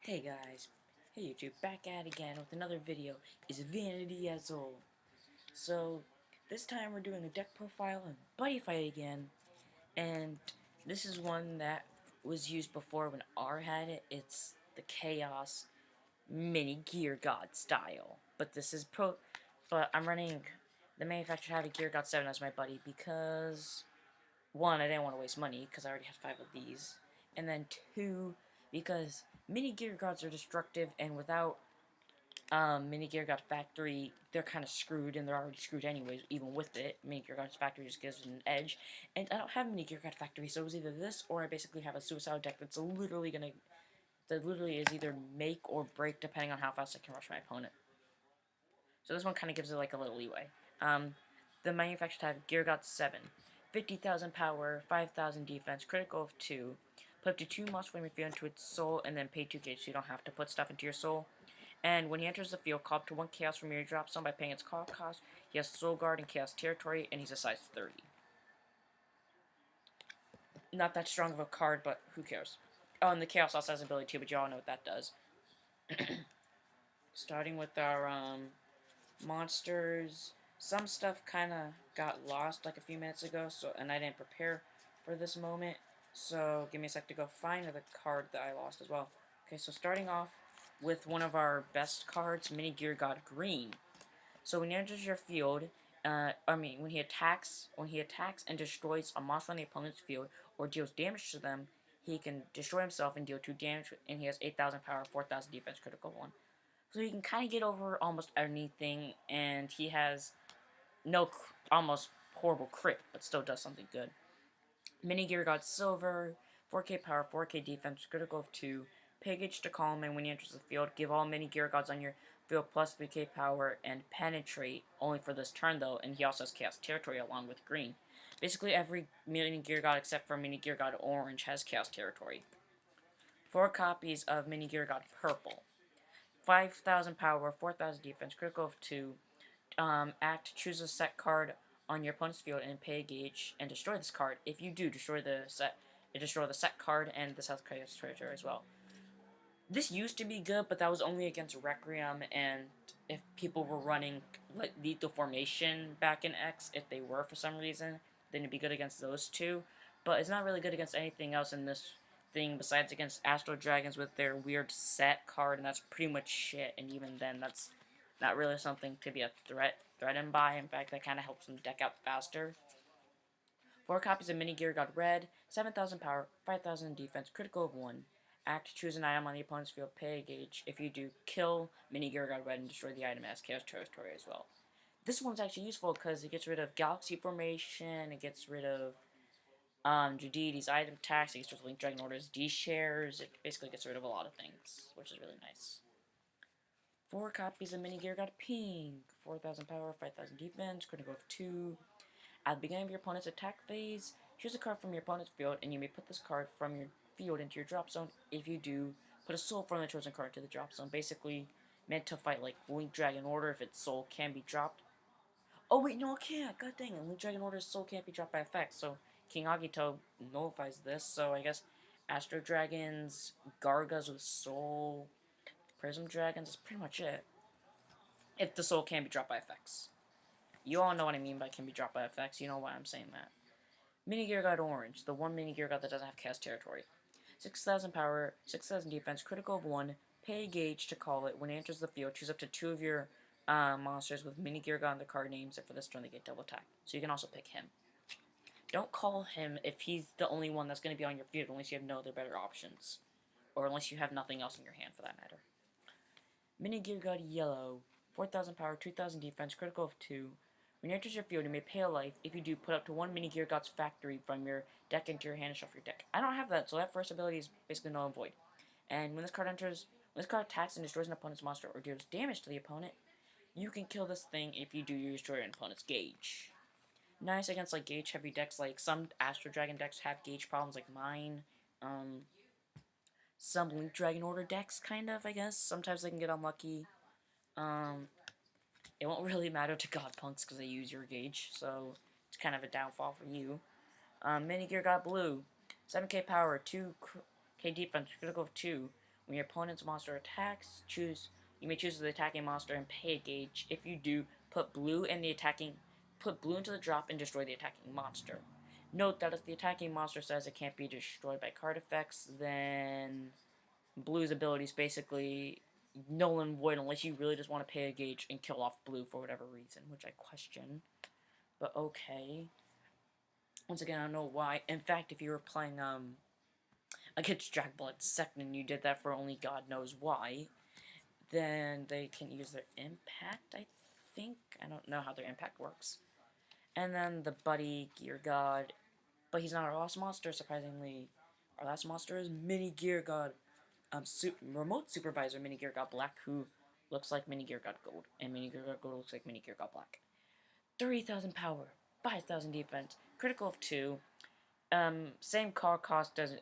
Hey guys, hey YouTube, back at it again with another video. Is Vanity as old? So this time we're doing a deck profile and buddy fight again, and this is one that was used before when R had it. It's the Chaos Mini Geargod style, but this is But I'm running the manufacturer had a Geargod 7 as my buddy because one, I didn't want to waste money because I already had 5 of these, and then two, because mini gear gods are destructive, and without mini gear god factory, they're kind of screwed, and they're already screwed anyways. Even with it, mini gear god's factory just gives it an edge, and I don't have mini gear god factory, so it was either this or I basically have a suicide deck that literally is either make or break depending on how fast I can rush my opponent. So this one kind of gives it like a little leeway. The manufacturer have Geargod 7, 50,000 power, 5,000 defense, critical of 2. Put up to 2 monsters from your field into its soul, and then pay 2 gauge so you don't have to put stuff into your soul. And when he enters the field, call up to 1 chaos from your drop zone by paying its call cost. He has Soul Guard and Chaos Territory, and he's a size 30. Not that strong of a card, but who cares? Oh, and the Chaos also has ability too, but y'all know what that does. Starting with our monsters. Some stuff kind of got lost like a few minutes ago, and I didn't prepare for this moment. So give me a sec to go find the card that I lost as well. Okay, so starting off with one of our best cards, Mini Geargod Green. So when he enters your field, when he attacks and destroys a monster on the opponent's field or deals damage to them, he can destroy himself and deal 2 damage, and he has 8,000 power, 4,000 defense, critical 1. So he can kind of get over almost anything, and he has no almost horrible crit, but still does something good. Mini Gear got Silver, 4k power, 4k defense, critical of 2. Pagage to calm, and when he enters the field, give all Mini Gear Gods on your field plus 3k power and penetrate, only for this turn though, and he also has Chaos Territory along with green. Basically every Mini Gear God except for Mini Gear God Orange has Chaos Territory. 4 copies of Mini Gear God Purple. 5,000 power, 4,000 defense, critical of 2. Choose a set card on your opponent's field and pay a gauge and destroy this card. If you do, destroy the set card, and this has Chaos Territory as well. This used to be good, but that was only against Requiem, and if people were running like lethal formation back in X, if they were for some reason, then it'd be good against those two. But it's not really good against anything else in this thing besides against Astro Dragons with their weird set card, and that's pretty much shit. And even then, that's not really something to be threatened by. In fact, that kind of helps them deck out faster. 4 copies of Mini Gear got Red, 7,000 power, 5,000 defense, critical of 1. Choose an item on the opponent's field, pay a gauge. If you do, kill Mini Gear got Red and destroy the item as Chaos Territory as well. This one's actually useful because it gets rid of Galaxy Formation, it gets rid of Jaditi's item tax, it gets rid of Link Dragon Order's D-shares, it basically gets rid of a lot of things, which is really nice. 4 copies of Mini Gear got Pink, 4,000 power, 5,000 defense, critical of 2. At the beginning of your opponent's attack phase, choose a card from your opponent's field, and you may put this card from your field into your drop zone. If you do, put a soul from the chosen card to the drop zone. Basically, meant to fight like Link Dragon Order if its soul can be dropped. Oh wait, no, it can't. God dang it, Link Dragon Order's soul can't be dropped by effect. So King Agito nullifies this. So I guess Astro Dragons, Gargas with soul, Prism Dragons is pretty much it. If the soul can be dropped by effects. You all know what I mean by can be dropped by effects. You know why I'm saying that. Mini Gear God Orange, the one Mini Gear God that doesn't have Chaos Territory. 6,000 power, 6,000 defense, critical of 1, pay a gauge to call it. When it enters the field, choose up to 2 of your monsters with Mini Gear God on the card names, and for this turn they get double attack. So you can also pick him. Don't call him if he's the only one that's going to be on your field, unless you have no other better options. Or unless you have nothing else in your hand, for that matter. Mini Gear God Yellow, 4,000 power, 2,000 defense, critical of 2. When you enter your field, you may pay a life. If you do, put up to 1 Mini Gear God's Factory from your deck into your hand and shuffle your deck. I don't have that, so that first ability is basically null and void. And when this card attacks and destroys an opponent's monster or deals damage to the opponent, you can kill this thing. If you do, you destroy an opponent's gauge. Nice against like gauge heavy decks, like some Astro Dragon decks have gauge problems like mine. Some Link Dragon Order decks, kind of, I guess. Sometimes they can get unlucky. It won't really matter to God Punks because they use your gauge, so it's kind of a downfall for you. Mini Gear got Blue, 7k power, 2k defense, critical of 2. When your opponent's monster attacks, you may choose the attacking monster and pay a gauge. If you do, put blue into the drop and destroy the attacking monster. Note that if the attacking monster says it can't be destroyed by card effects, then blue's ability is basically null and void unless you really just want to pay a gauge and kill off blue for whatever reason, which I question. But okay. Once again, I don't know why. In fact, if you were playing against Geargod second and you did that for only God knows why, then they can use their impact, I think. I don't know how their impact works. And then the buddy Geargod, but he's not our last monster, surprisingly. Our last monster is Mini Geargod, remote supervisor Mini Geargod Black, who looks like Mini Geargod Gold, and Mini Geargod Gold looks like Mini Geargod Black. 30,000 power, 5,000 defense, critical of 2. Same card cost as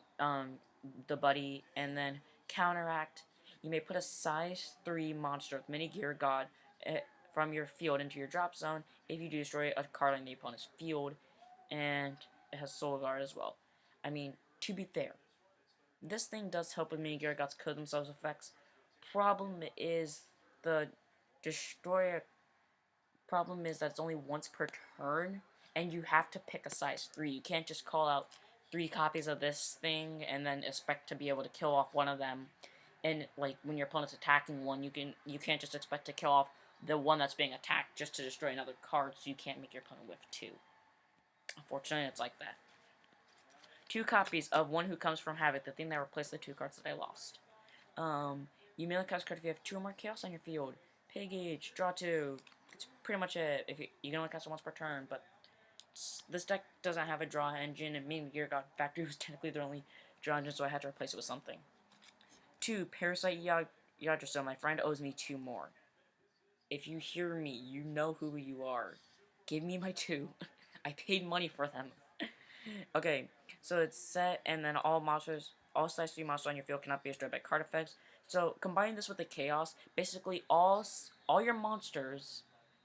the buddy, and then counteract. You may put a size 3 monster with Mini Geargod from your field into your drop zone if you destroy a card on the opponent's field, and it has Soul Guard as well. I mean, to be fair, this thing does help with Mini Geargod's kill themselves effects. Problem is the destroyer. Problem is that it's only once per turn, and you have to pick a size 3. You can't just call out 3 copies of this thing and then expect to be able to kill off one of them. And like when your opponent's attacking one, you can't just expect to kill off the one that's being attacked just to destroy another card, so you can't make your opponent whiff 2. Unfortunately, it's like that. 2 copies of One Who Comes from Havoc, the thing that replaced the 2 cards that I lost. You may cast card if you have 2 or more chaos on your field. Pay gauge, draw 2. That's pretty much it. If you can only cast it once per turn, but this deck doesn't have a draw engine, and Mini Geargod Factory was technically the only draw engine, so I had to replace it with something. 2, Parasite Yggdrasil. My friend owes me 2 more. If you hear me, you know who you are. Give me my 2. I paid money for them. Okay, so it's set, and then all size 3 monsters on your field cannot be destroyed by card effects. So combining this with the chaos, basically all your monsters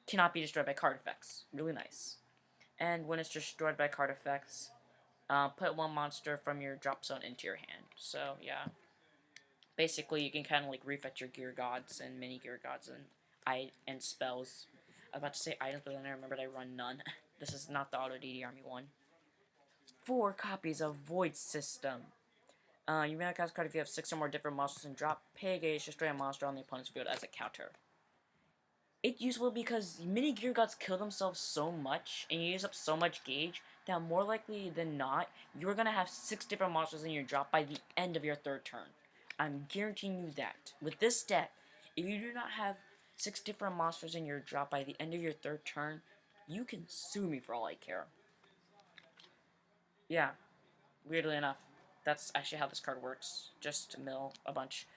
cannot be destroyed by card effects. Really nice. And when it's destroyed by card effects, put 1 monster from your drop zone into your hand. So yeah, basically you can kind of like refetch your Geargods and Mini Geargods and spells. I was about to say items, but then I remembered I run none. This is not the Auto DD Army one. 4 copies of Void System. You may not cast a card if you have 6 or more different monsters and drop. Pay a gauge, destroy a monster on the opponent's field as a counter. It's useful because Mini Geargods kill themselves so much, and you use up so much gauge, that more likely than not, you're going to have 6 different monsters in your drop by the end of your 3rd turn. I'm guaranteeing you that. With this deck, if you do not have 6 different monsters in your drop by the end of your 3rd turn, you can sue me for all I care. Yeah, weirdly enough, that's actually how this card works. Just to mill a bunch.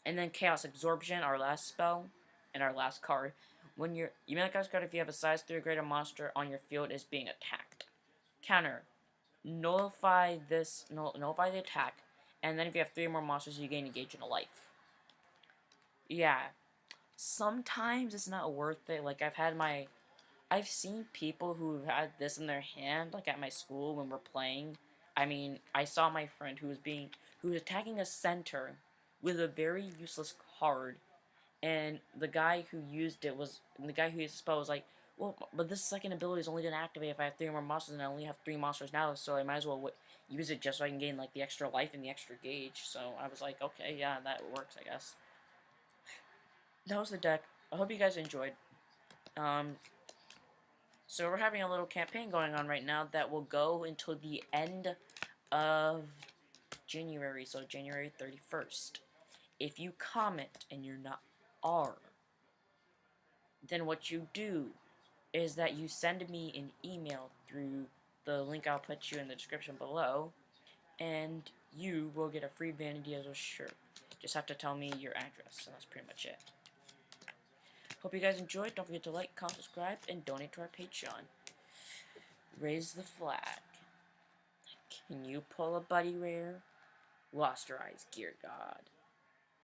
And then Chaos Absorption, our last spell, and our last card. When you may not cast a card if you have a size 3 or greater monster on your field is being attacked. Counter. Nullify the attack, and then if you have 3 or more monsters, you gain a gauge and a life. Yeah. Sometimes it's not worth it. Like, I've seen people who had this in their hand, like at my school when we're playing. I mean, I saw my friend who was attacking a center with a very useless card, and the guy who used the spell was like, well, but this second ability is only going to activate if I have 3 more monsters, and I only have 3 monsters now, so I might as well use it just so I can gain, like, the extra life and the extra gauge. So I was like, okay, yeah, that works, I guess. That was the deck. I hope you guys enjoyed. So we're having a little campaign going on right now that will go until the end of January, so January 31st. If you comment and you're not R, then what you do is that you send me an email through the link I'll put you in the description below, and you will get a free Vanity as a shirt. Just have to tell me your address, so that's pretty much it. Hope you guys enjoyed. Don't forget to like, comment, subscribe, and donate to our Patreon. Raise the flag. Can you pull a buddy rare? Lost your eyes, Geargod.